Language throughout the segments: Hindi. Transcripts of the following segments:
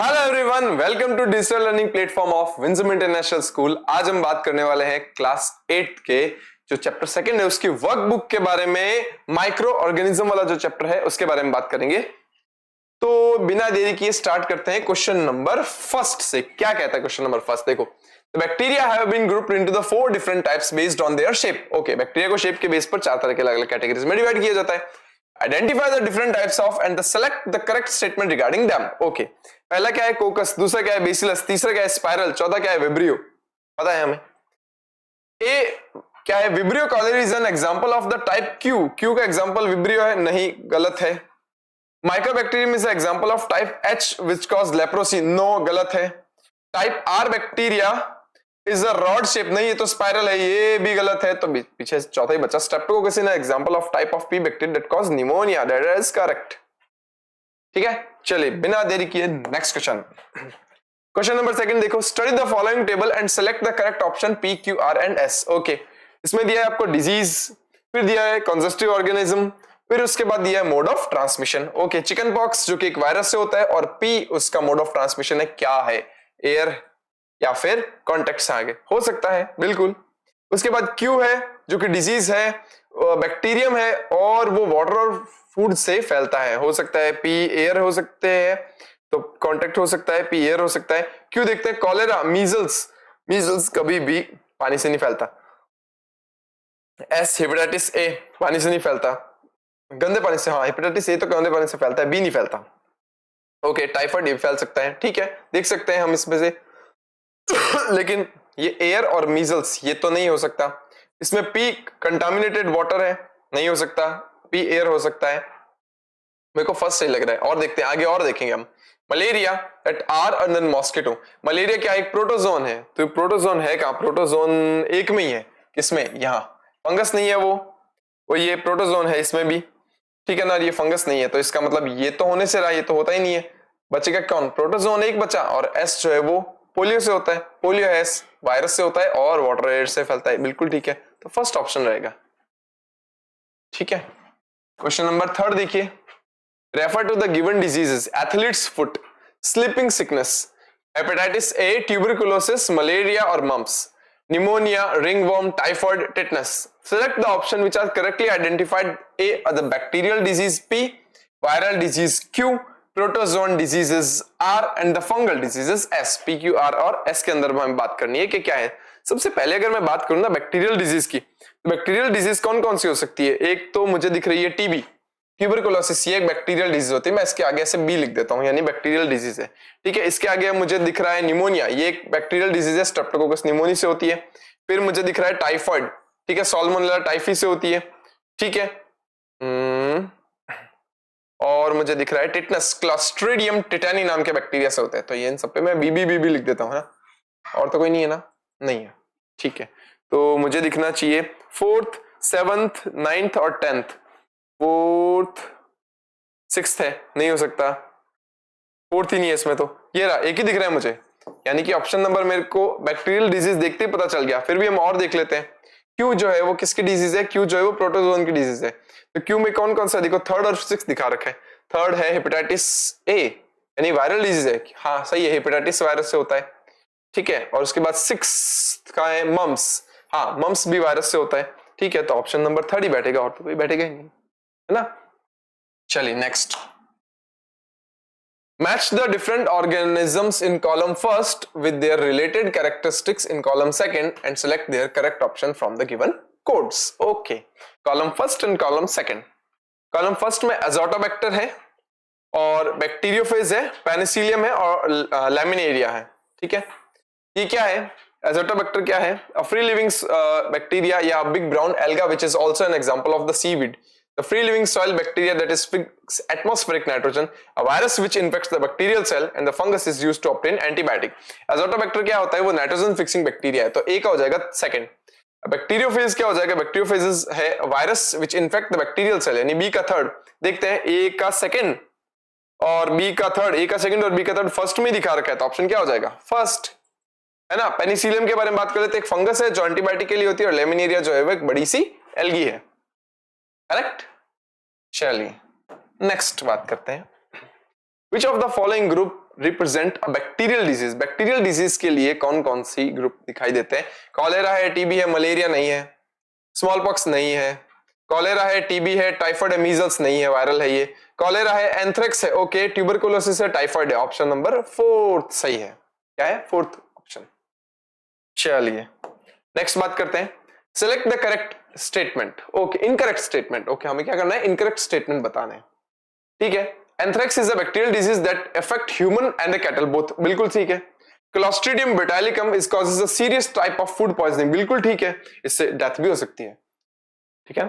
Hello everyone, welcome to digital learning platform of विंजम इंटरनेशनल स्कूल। आज हम बात करने वाले हैं क्लास 8 के जो चैप्टर सेकंड है उसकी वर्कबुक के बारे में। माइक्रो ऑर्गेनिज्म वाला जो चैप्टर है उसके बारे में बात करेंगे। तो बिना देरी किए स्टार्ट करते हैं क्वेश्चन नंबर फर्स्ट से। क्या कहता है क्वेश्चन नंबर फर्स्ट? देखो, bacteria have been grouped into the 4 different types based on their shape. Okay, bacteria को शेप के बेस पर 4 तरह के अलग अलग कैटेगरीज में डिवाइड किया जाता है। Identify the different types of and select the correct statement regarding them. Okay, पहला क्या है? कोकस, दूसरा क्या है? बेसिलस, तीसरा क्या है? स्पाइरल, चौथा क्या है? विब्रियो। पता है हमें। ए क्या है? Vibrio cholerae is an example of the type Q. Q का एग्जांपल विब्रियो है? नहीं, गलत है। Mycobacterium is example of type H which cause leprosy. No, गलत है। Type R bacteria is a rod shape. नहीं, ये तो स्पाइरल है, ये भी गलत है। तो पीछे चौथा ही बचा। Streptococcus is an example of type of P bacteria that cause pneumonia. That is correct. ठीक है, चलिए बिना देरी किए next question. Question number second देखो, study the following table and select the correct option P, Q, R and S. Okay, इसमें दिया है आपको डिजीज, फिर दिया है कॉन्जेस्टिव ऑर्गेनिज्म, फिर उसके बाद दिया है mode of transmission. Okay, chicken pox जो कि एक वायरस से होता है और पी उसका मोड ऑफ ट्रांसमिशन है। क्या है? एयर या फिर कॉन्टेक्ट से आगे हो सकता है, बिल्कुल। उसके बाद क्यू है जो कि डिजीज है, बैक्टीरियम है और वो वाटर और फूड से फैलता है। हो सकता है पी एयर हो सकते हैं, तो कांटेक्ट हो सकता है, पी एयर हो सकता है। क्यों देखते हैं? कॉलेरा, मीजल्स, मीजल्स कभी भी पानी से नहीं फैलता। एस हेपेटाइटिस ए पानी से नहीं फैलता, गंदे पानी से। हाँ, हेपेटाइटिस ए तो गंदे पानी से फैलता है, बी नहीं फैलता। ओके, टाइफाइड ये फैल सकता है, ठीक है, देख सकते हैं हम इसमें से। लेकिन ये एयर और मीजल्स ये तो नहीं हो सकता। इसमें पी कंटामिनेटेड वाटर है, नहीं हो सकता। पी एयर हो सकता है। मेरे को फर्स्ट सही लग रहा है, और देखते हैं आगे, और देखेंगे हम। Malaria at R and then mosquito. Malaria क्या एक प्रोटोजोन है? तो प्रोटोजोन है कहां? प्रोटोजोन एक में ही है। किसमें? यहाँ। फंगस नहीं है वो ये प्रोटोजोन है इसमें भी, ठीक है ना। ये फंगस नहीं है, तो इसका मतलब ये तो होने से रहा, ये तो होता ही नहीं है। बचेगा कौन? प्रोटोजोन एक बचा, और एस जो है वो पोलियो से होता है। पोलियो एस वायरस से होता है और वाटर एयर से फैलता है। बिल्कुल ठीक है, तो फर्स्ट ऑप्शन रहेगा। ठीक है, क्वेश्चन नंबर थर्ड देखिए, refer to the given diseases: athlete's foot, sleeping sickness, hepatitis A, tuberculosis, malaria और mumps, pneumonia, ringworm, typhoid, tetanus. Select the option which are correctly identified. A the bacterial disease, P viral disease, Q protozoan diseases, R and the fungal diseases, S. P, Q, R और एस के अंदर हमें बात करनी है कि क्या है। सबसे पहले अगर मैं बात करूं ना बैक्टीरियल डिजीज की, तो बैक्टीरियल डिजीज कौन कौन सी हो सकती है? एक तो मुझे दिख रही है टीबी, ट्यूबरकुलोसिस, ये एक बैक्टीरियल डिजीज होती है। मैं इसके आगे से बी लिख देता हूं, यानी बैक्टीरियल डिजीज है। ठीक है, इसके आगे मुझे दिख रहा है निमोनिया, ये एक बैक्टीरियल डिजीज है, स्ट्रेप्टोकोकस निमोनी से होती है। फिर मुझे दिख रहा है टाइफॉइड, ठीक है, साल्मोनेला टाइफी से होती है। ठीक है, और मुझे दिख रहा है टिटनस, क्लॉस्ट्रिडियम टिटानी नाम के बैक्टीरिया से होता है। तो ये इन सब पे मैं बी लिख देता हूँ ना। और तो कोई नहीं है ना? नहीं है, ठीक है। तो मुझे दिखना चाहिए 4th, 7th, 9th और 10th। 4th 6th है, नहीं हो सकता। 4th ही नहीं है इसमें, तो ये रहा, एक ही दिख रहा है मुझे। यानी कि ऑप्शन नंबर मेरे को बैक्टीरियल डिजीज देखते ही पता चल गया। फिर भी हम और देख लेते हैं। क्यू जो है वो किसकी डिजीज है? क्यू जो है वो प्रोटोजोन की डिजीज है। तो क्यू में कौन कौन सा? देखो, 3rd और 6th दिखा रखा है। 3rd है हेपेटाइटिस ए, यानी वायरल डिजीज है। हाँ सही है, हेपेटाइटिस वायरस से होता है। ठीक है, और उसके बाद 6th का है मम्स। हाँ, मम्स भी वायरस से होता है। ठीक है, तो ऑप्शन नंबर 3rd ही बैठेगा, और तो कोई बैठेगा ही नहीं, है ना। चलिए next, match the different organisms in column first with their related characteristics in column second and select their correct option from the given codes. Okay, column first and column second. column first में azotobacter है और बैक्टीरियोफेज है, पेनिसिलियम है और लैमिनेरिया है। ठीक है, ये क्या है? azotobacter क्या है? a free living bacteria या big brown alga which is also an example of the seaweed. The free living soil bacteria that is fixed atmospheric nitrogen, a virus which infects the bacterial cell and the fungus is used to obtain antibiotic. Azotobacter क्या होता है? वो नाइट्रोजन फिक्सिंग बैक्टीरिया है, तो ए का हो जाएगा सेकंड। बैक्टीरियोफेज क्या हो जाएगा? बैक्टीरियोफेज है virus which infect the bacterial cell, यानी बी का थर्ड। देखते हैं, ए का सेकंड और बी का थर्ड, ए का सेकंड और बी का थर्ड फर्स्ट में दिखा रखा है, तो ऑप्शन क्या हो जाएगा? फर्स्ट, है ना। पेनिसिलियम के बारे में बात कर लेते हैं, एक फंगस है जो एंटीबायोटिक के लिए होती है, और लेमिनेरिया जो है वो एक बड़ी सी एल्गी है। करेक्ट। चलिए नेक्स्ट बात करते हैं। Which of the following group represent a bacterial disease. Bacterial disease के लिए कौन कौन सी ग्रुप दिखाई देते हैं? कॉलेरा है, टीबी है, मलेरिया नहीं है, स्मॉल पॉक्स नहीं है, कॉलेरा है, टीबी है, टाइफाइड है, मीजल्स नहीं है, वायरल है ये, कॉलेरा है, एंथ्रेक्स है, ओके, ट्यूबरकुलोसिस है, टाइफाइड है। ऑप्शन नंबर 4 सही है। क्या है? 4th option. चलिए नेक्स्ट बात करते हैं, select the correct statement. Okay, incorrect statement. Okay, हमें क्या करना है? इनकरेक्ट स्टेटमेंट बताना है। ठीक है, anthrax is a bacterial disease that affect human and the cattle both, बिल्कुल ठीक है। Clostridium botulinum is causes a serious type of food poisoning, बिल्कुल ठीक है, इससे डेथ भी हो सकती है। ठीक है।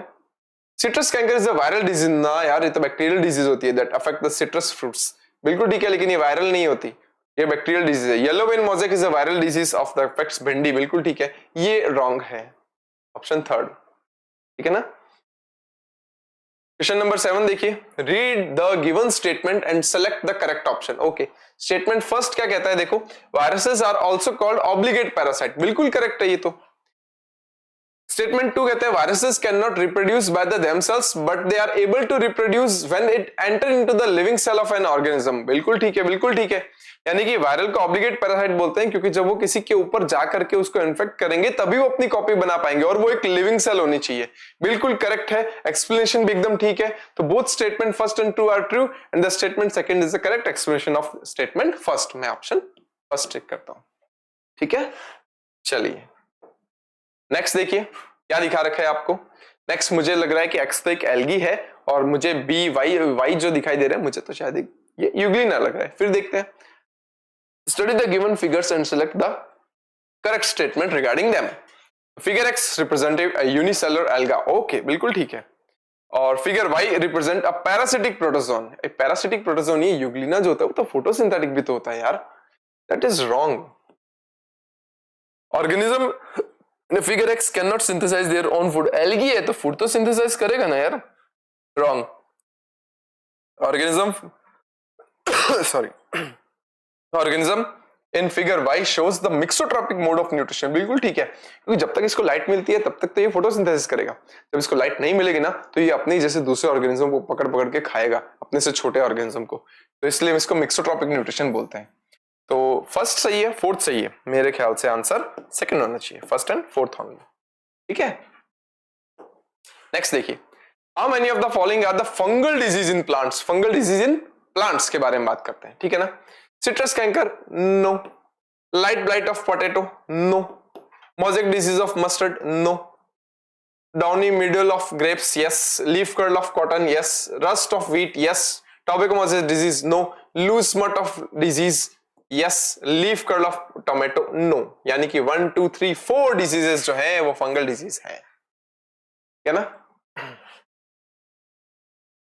Citrus canker is a viral disease, ना यार, ये तो बैक्टीरियल डिजीज होती है that affect the citrus fruits, बिल्कुल ठीक है, लेकिन ये वायरल नहीं होती, ये बैक्टीरियल डिजीज है। Yellow vein mosaic is a viral disease of the affects भिंडी, बिल्कुल ठीक है, ये रॉन्ग है, ऑप्शन 3rd। ठीक है ना। क्वेश्चन नंबर 7 देखिए, read the given statement and select the correct option. Okay, statement first क्या कहता है? देखो, viruses are also called obligate parasite, बिल्कुल करेक्ट है ये तो। स्टेटमेंट 2 कहते हैं viruses can not reproduce by the themselves but they are able to reproduce when it enter into the living cell of an organism, बिल्कुल ठीक है, बिल्कुल ठीक है। यानी कि वायरल को ऑब्लिगेट पैरासाइट बोलते हैं क्योंकि जब वो किसी के ऊपर जा करके उसको इन्फेक्ट करेंगे तभी वो अपनी कॉपी बना पाएंगे, और वो एक लिविंग सेल होनी चाहिए, बिल्कुल करेक्ट है। एक्सप्लेनेशन भी एकदम ठीक है। तो both statement first and 2 are true and the statement second is the correct explanation of statement first. मैं ऑप्शन फर्स्ट टिक करता हूं। ठीक है, चलिए नेक्स्ट देखिए क्या दिखा रखा है आपको। नेक्स्ट मुझे लग रहा है कि एक्स तो एक एल्गी है और मुझे बी वाई जो दिखाई दे रहा है मुझे तो शायद ये यूग्लिना लग रहा है। फिर देखते हैं, study the given figures and select the correct statement regarding them. Figure X representative a unicellular alga, okay बिल्कुल ठीक है। और figure Y represent a parasitic protozoan, एक पैरासिटिक प्रोटोजोन, ये यूग्लिना जो होता है वो तो फोटोसिंथेटिक भी तो होता है यार, that is wrong. Organism figure X can not synthesise their own food, algae है तो फूड तो सिंथेसाइज करेगा ना यार, wrong. Organism sorry, organism in figure Y shows the mixotrophic mode of nutrition, बिल्कुल ठीक है, क्योंकि जब तक इसको लाइट मिलती है तब तक तो ये फोटोसिंथेसिस करेगा, जब इसको लाइट नहीं मिलेगी ना तो ये अपने जैसे दूसरे ऑर्गेनिज्म को पकड़ पकड़ के खाएगा, अपने से छोटे ऑर्गेनिज्म को, तो इसलिए इसको मिक्सोट्रॉपिक न्यूट्रिशन बोलते हैं। तो फर्स्ट सही है, 4th सही है, मेरे ख्याल से आंसर सेकंड होना चाहिए, फर्स्ट एंड 4th होंगे। ठीक है, नेक्स्ट देखिए, how many of the following are the fungal disease in plants. Fungal disease in plants के बारे में बात करते हैं, ठीक है ना। Citrus canker, no. Light blight of potato, no. Mosaic disease of mustard, no. Downy मिडल of grapes, yes. Leaf curl of cotton, yes. Rust of wheat, yes. Tobacco mosaic disease, no. Loose smut of disease, yes. Leaf curl of tomato, no. यानी कि 1 2 3 4 डिजीजेस जो है वो फंगल डिजीज है, क्या ना।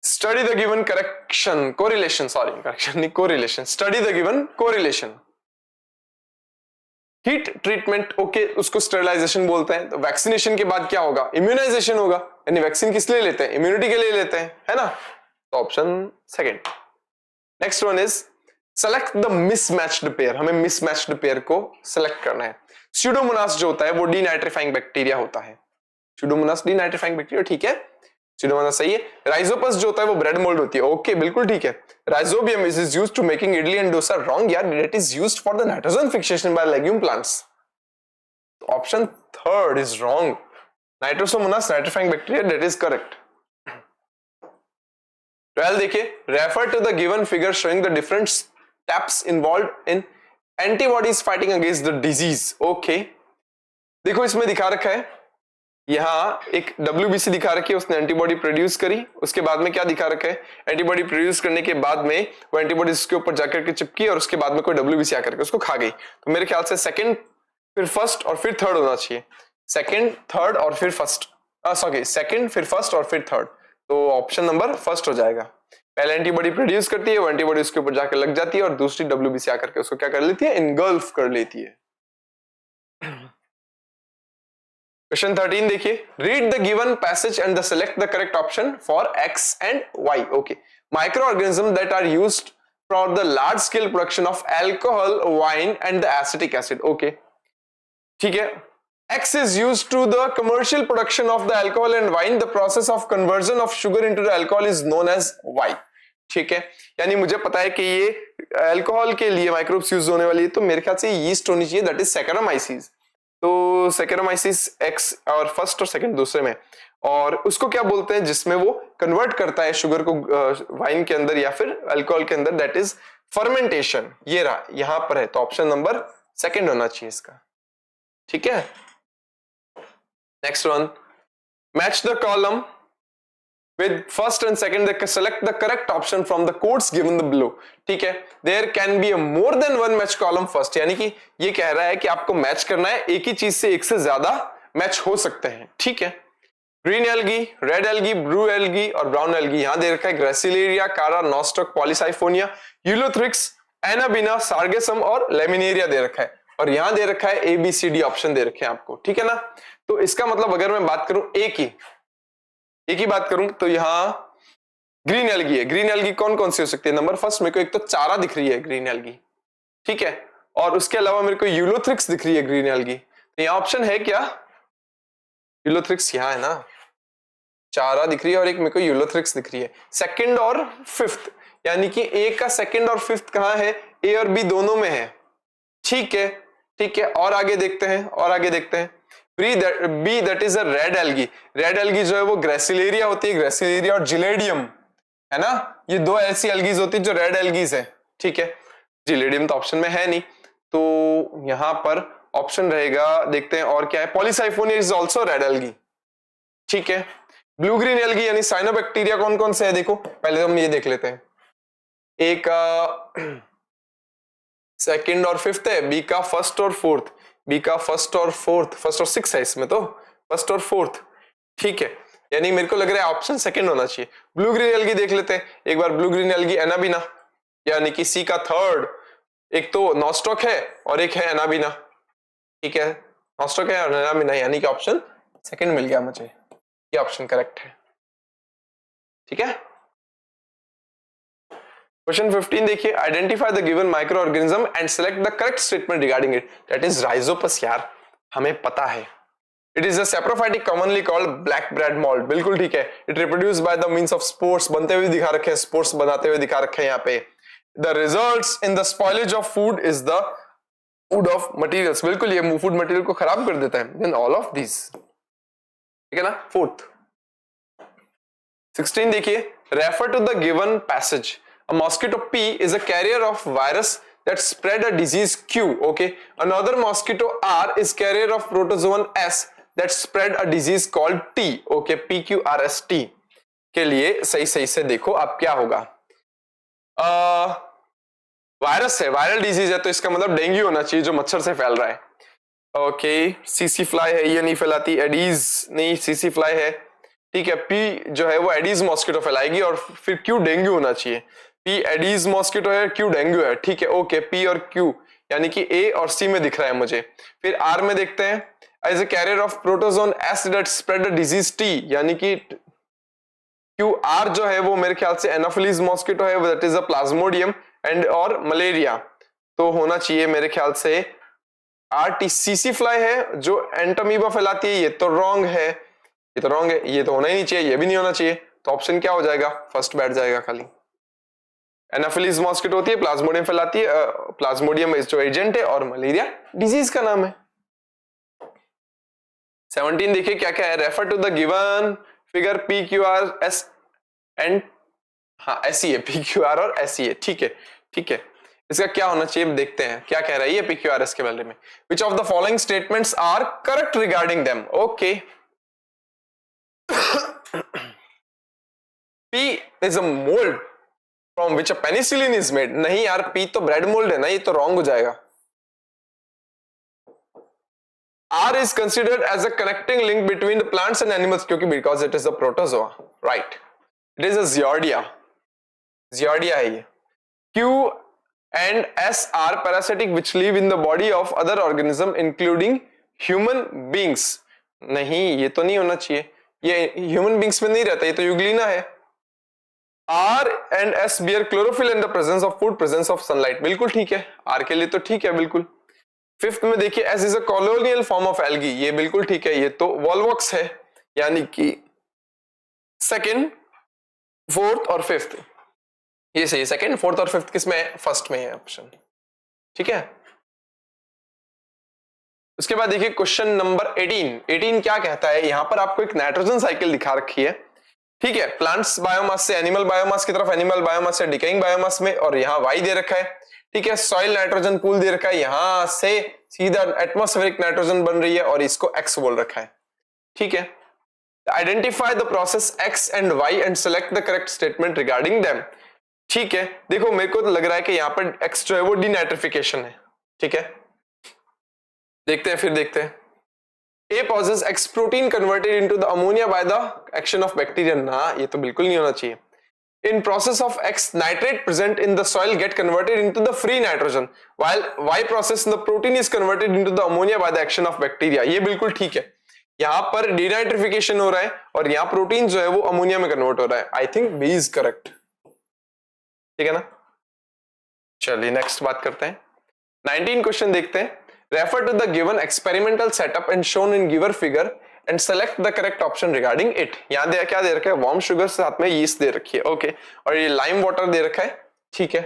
Study the given correction correlation, sorry correction नहीं, correlation. Study the given correlation. Heat treatment, okay, उसको स्टेरिलाइजेशन बोलते हैं। तो वैक्सीनेशन के बाद क्या होगा? इम्यूनाइजेशन होगा, यानी वैक्सीन किस लिए लेते हैं? इम्यूनिटी के लिए लेते हैं, है ना। तो option second. Next one is select the mismatched pair. हमें मिसमैच्ड पेयर को सेलेक्ट करना है। स्यूडोमोनास जो होता है वो डीनाइट्रीफाइंग बैक्टीरिया होता है, स्यूडोमोनास डीनाइट्रीफाइंग बैक्टीरिया, ठीक है, स्यूडोमोनास सही है। राइजोपस जो होता है वो ब्रेड मोल्ड होती है, ओके बिल्कुल ठीक है। Rhizobium is used to making idli and dosa, wrong यार, it is used for the nitrogen fixation by legume plants, तो option 3rd is wrong. Nitrosomonas nitrifying bacteria, that is correct. 12 देखिए, refer to the given figure showing the different steps involved in antibodies fighting against the disease, okay. देखो इसमें दिखा रखा है, यहां एक WBC दिखा रखी है, उसने एंटीबॉडी प्रोड्यूस करी, उसके बाद में क्या दिखा रखा है? एंटीबॉडी प्रोड्यूस करने के बाद में वो एंटीबॉडी उसके ऊपर जाकर के चिपकी और उसके बाद में कोई WBC आकर के उसको खा गई। तो मेरे ख्याल से सेकंड, फिर फर्स्ट और फिर थर्ड होना चाहिए। सेकंड, थर्ड और फिर फर्स्ट, सॉरी सेकंड फिर फर्स्ट और फिर थर्ड, तो ऑप्शन नंबर फर्स्ट हो जाएगा। पहले एंटीबॉडी प्रोड्यूस करती है, वो एंटीबॉडी उसके ऊपर जाकर लग जाती है और दूसरी WBC आकर के उसको क्या कर लेती है? इनगल्फ कर लेती है। क्वेश्चन 13 देखिए, read the given passage and the select the correct option for X and Y, okay. Microorganism that are used for the large scale production of alcohol, wine and the acetic acid, okay ठीक है। X is used to the commercial production of the alcohol and wine. The process of conversion of sugar into the alcohol is known as Y. ठीक है, यानी मुझे पता है कि ये अल्कोहल के लिए माइक्रोब्स यूज होने वाली है, तो मेरे ख्याल से यीस्ट होनी चाहिए, दैट इज सैकेरामाइसिस। तो सैकेरामाइसिस एक्स और फर्स्ट और सेकंड दूसरे में, और उसको क्या बोलते हैं जिसमें वो कन्वर्ट करता है शुगर को वाइन के अंदर या फिर अल्कोहल के अंदर, दैट इज फर्मेंटेशन। ये रहा यहां पर है, तो ऑप्शन नंबर सेकंड होना चाहिए इसका। ठीक है, next one, match the column with first and second, they select the correct option from the codes given the below। ठीक है, there can be a more than one match column first, यानी कि ये कह रहा है कि आपको मैच करना है, एक ही चीज से एक से ज्यादा मैच हो सकते हैं। ठीक है, green algae, red algae, blue algae और ब्राउन एल्गी। यहां दे रखा है ग्रेसिलेरिया, कारा, nostoc, Polysiphonia, Ulothrix, Anabaena, sargassum और लेमिनेरिया दे रखा है, और यहां दे रखा है ABCD ऑप्शन दे रखे हैं आपको। ठीक है ना, तो इसका मतलब अगर मैं बात करूं एक ही बात करूं तो यहां ग्रीन एल्गी है। ग्रीन एल्गी कौन कौन सी हो सकती है? नंबर फर्स्ट मेरे को एक तो चारा दिख रही है ग्रीन एल्गी, ठीक है, और उसके अलावा मेरे को यूलोथ्रिक्स दिख रही है ग्रीन एल्गी। तो यहां ऑप्शन है क्या? यूलोथ्रिक्स यहां है ना, चारा दिख रही है और एक मेरे को यूलोथ्रिक्स दिख रही है। सेकंड और फिफ्थ, यानी कि ए का सेकंड और फिफ्थ कहां है? ए और बी दोनों में है। ठीक है, ठीक है, और आगे देखते हैं B that is a red algae. Red algae जो है वो ग्रेसिलेरिया होती है, ग्रेसिलेरिया और जिलेडियम, है ना, ये दो ऐसी एल्गीज होती है जो रेड एल्गीज है। ठीक है, जिलेडियम तो ऑप्शन में है नहीं, तो यहां पर ऑप्शन रहेगा, देखते हैं और क्या है, Polysiphonia is also red algae. ठीक है, ब्लू ग्रीन एल्गी यानी साइनोबैक्टीरिया कौन कौन से है देखो, पहले हम ये देख लेते हैं। ए का सेकंड और फिफ्थ है, बी का फर्स्ट और फोर्थ, फर्स्ट और सिक्स है इसमें, तो फर्स्ट और फोर्थ। ठीक है, यानी मेरे को लग रहा है ऑप्शन सेकंड होना चाहिए। ब्लू ग्रीन एल्गी देख लेते हैं एक बार, ब्लू ग्रीन एल्गी एनाबिना, यानी कि सी का थर्ड, एक तो नॉस्टॉक है और एक है एनाबिना। ठीक है, नॉस्टॉक है और एनाबिना, यानी कि ऑप्शन सेकंड मिल गया मुझे, ये ऑप्शन करेक्ट है। ठीक है, क्वेश्चन 15 देखिए, identify the given micro organism and select the correct statement regarding it. That is Rhizopus, यार हमें पता है। It is a saprophytic commonly called black bread mould, बिल्कुल ठीक है। It reproduce by the means of spores, बनते हुए दिखा रखे हैं, स्पोर्स बनाते हुए दिखा रखे हैं यहाँ पे। The results in the spoilage of food is the food of materials, बिल्कुल ये फूड मटेरियल को खराब कर देता है। देन ऑल ऑफ दिस, ठीक है ना। फोर्थ 16 देखिए, refer to the given passage. A mosquito P is a carrier of virus that spread a disease Q. Okay, another mosquito R is carrier of protozoan S that spread a disease called T. Okay, PQRST के लिए सही से देखो अब क्या होगा। वायरस है, वायरल डिजीज है, तो इसका मतलब डेंगू होना चाहिए जो मच्छर से फैल रहा है। ओके, सीसी फ्लाई है, ये नहीं फैलाती, एडीज नहीं, सीसी फ्लाई है। ठीक है, पी जो है वो एडीज मॉस्किटो फैलाएगी, और फिर क्यू डेंगू होना चाहिए। पी एडीज मॉस्किटो है, क्यू डेंगू है। ठीक है, ओके, पी और क्यू यानी कि ए और सी में दिख रहा है मुझे। फिर आर में देखते हैं, as a carrier of protozoan S that spread the disease T, यानी कि क्यू आर जो है वो मेरे ख्याल से एनोफिलीज मॉस्किटो है, that is a Plasmodium and और मलेरिया, तो होना चाहिए मेरे ख्याल से आर टी। सीसी फ्लाई है जो एंटोमीबा फैलाती है, ये तो रॉन्ग है, ये तो रॉन्ग है, ये तो होना ही नहीं चाहिए, ये भी नहीं होना चाहिए, तो ऑप्शन क्या हो जाएगा? फर्स्ट बैठ जाएगा खाली। एनाफिलीज मॉस्किटो होती है, प्लाज्मोडियम फैलाती है, प्लाज्मोडियम जो एजेंट है, और मलेरिया डिजीज का नाम है। 17 देखिए क्या क्या है, refer to the given figure P Q R S and, हाँ ऐसी है, पी क्यू आर और ऐसी है। ठीक है, ठीक है, इसका क्या होना चाहिए देखते हैं क्या कह रहा है ये पी क्यू आर एस के बारे में। Which of the following statements are correct regarding them. Okay, P is a mold from which a penicillin is made। नहीं यार, P तो ब्रेड मोल्ड है ना, ये तो रॉन्ग हो जाएगा। R is considered as a connecting link between the plants and animals, क्योंकि because it is a protozoa, right? It is a Giardia, Giardia है ये। Q and S are parasitic which live in the body of other organism including human beings। नहीं, ये तो नहीं होना चाहिए, ये ह्यूमन बींग्स में नहीं रहता, ये तो यूग्लिना है। R and S bear chlorophyll in the presence of food, presence of sunlight, बिल्कुल ठीक है, R के लिए तो ठीक है बिल्कुल। फिफ्थ में देखिए, S is a colonial form of algae, ये बिल्कुल ठीक है, ये तो वॉलवॉक्स है, यानी कि सेकंड, फोर्थ और फिफ्थ ये सही है। सेकंड, फोर्थ और फिफ्थ किस में है? फर्स्ट में है ऑप्शन। ठीक है, उसके बाद देखिए क्वेश्चन नंबर 18 क्या कहता है। यहां पर आपको एक नाइट्रोजन साइकिल दिखा रखी है। ठीक है, प्लांट्स बायोमास से एनिमल बायोमास की तरफ, एनिमल बायोमास से डिकेइंग बायोमास में, और यहाँ वाई दे रखा है। ठीक है, सॉइल नाइट्रोजन पूल दे रखा है, यहां से सीधा एटमॉस्फेरिक नाइट्रोजन बन रही है और इसको एक्स बोल रखा है। ठीक है, identify the process X and Y and select the correct statement regarding them. ठीक है, देखो मेरे को तो लग रहा है कि यहाँ पर एक्स जो है वो डीनाइट्रिफिकेशन है। ठीक है, देखते हैं, फिर देखते हैं। A causes X protein converted into the ammonia by the action of bacteria। ना, ये तो बिल्कुल नहीं होना चाहिए। In process of X, nitrate present in the soil get converted into the free nitrogen, while Y process the protein is converted into the ammonia by the action of bacteria। ये बिल्कुल ठीक है। यहाँ पर डीनाइट्रिफिकेशन हो रहा है और यहाँ प्रोटीन जो है वो अमोनिया में कन्वर्ट हो रहा है। I think B is correct. ठीक है ना, चलिए नेक्स्ट बात करते हैं। 19 क्वेश्चन देखते हैं। Refer to the given experimental setup and shown in given figure and select the correct option regarding it। यहाँ दे क्या दे रखा है? वार्म शुगर साथ में यीस्ट दे रखी है। ओके, और ये लाइम वाटर दे रखा है। ठीक है,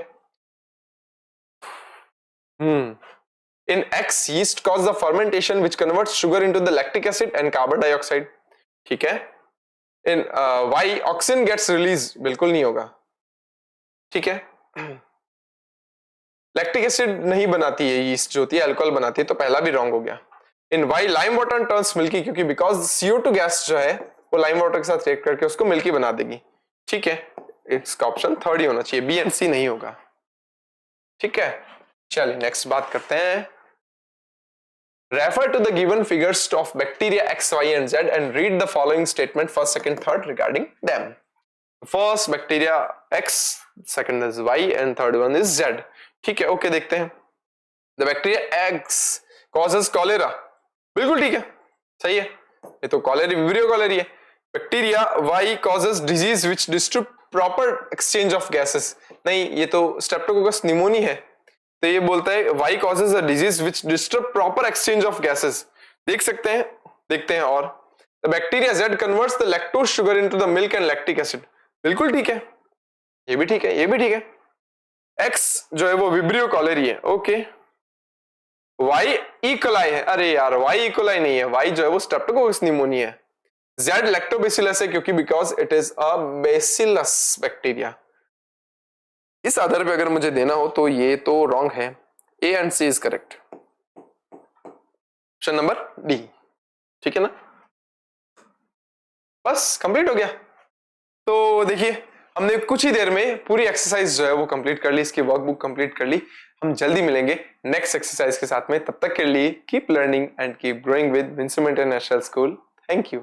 in X yeast cause the fermentation which converts sugar into the lactic acid and carbon dioxide। ठीक है, in Y auxin gets released। बिल्कुल नहीं होगा। ठीक है, लैक्टिक एसिड नहीं बनाती है यीस्ट, जो होती है अल्कोहल बनाती है, तो पहला भी रॉन्ग हो गया। In why lime water turns milky, क्योंकि बिकॉज CO2 गैस जो है वो लाइम वाटर के साथ रिएक्ट करके उसको मिल्की बना देगी। ठीक है, इसका ऑप्शन थर्ड ही होना चाहिए, बी एंड सी नहीं होगा। ठीक है, चलिए नेक्स्ट बात करते हैं। Refer to the given figures of bacteria X, Y and Z and read the following statement first, second, third regarding them। First bacteria X, second is Y and third one is Z। ठीक है, ओके देखते हैं। The bacteria X causes cholera। बिल्कुल ठीक है, सही है, ये तो कॉलेरी, विब्रियो कॉलेरी है। Bacteria Y causes disease which disrupt proper exchange of gases। नहीं, ये तो स्ट्रेप्टोकोकस निमोनी है, तो ये बोलता है Y causes a disease which disrupt proper exchange of gases। देख सकते हैं, देखते हैं। और the bacteria Z converts the lactose sugar into the milk and lactic acid। बिल्कुल ठीक है, ये भी ठीक है, ये भी ठीक है। X जो है वो विब्रियो कॉलेरी है। ओके, Y ई कोलाई है। अरे यार, Y ई कोलाई नहीं है, Y जो है वो स्ट्रेप्टोकोकस निमोनिया है। Z लैक्टोबैसिलस है, क्योंकि because it is a bacillus bacteria. इस आधार पे अगर मुझे देना हो तो ये तो रॉन्ग है, A and C is correct. Option number D. ठीक है ना, बस कंप्लीट हो गया। तो देखिए, हमने कुछ ही देर में पूरी एक्सरसाइज जो है वो कंप्लीट कर ली, इसकी वर्कबुक कंप्लीट कर ली। हम जल्दी मिलेंगे नेक्स्ट एक्सरसाइज के साथ में। तब तक के लिए keep learning and keep growing with Winsome international school. Thank you.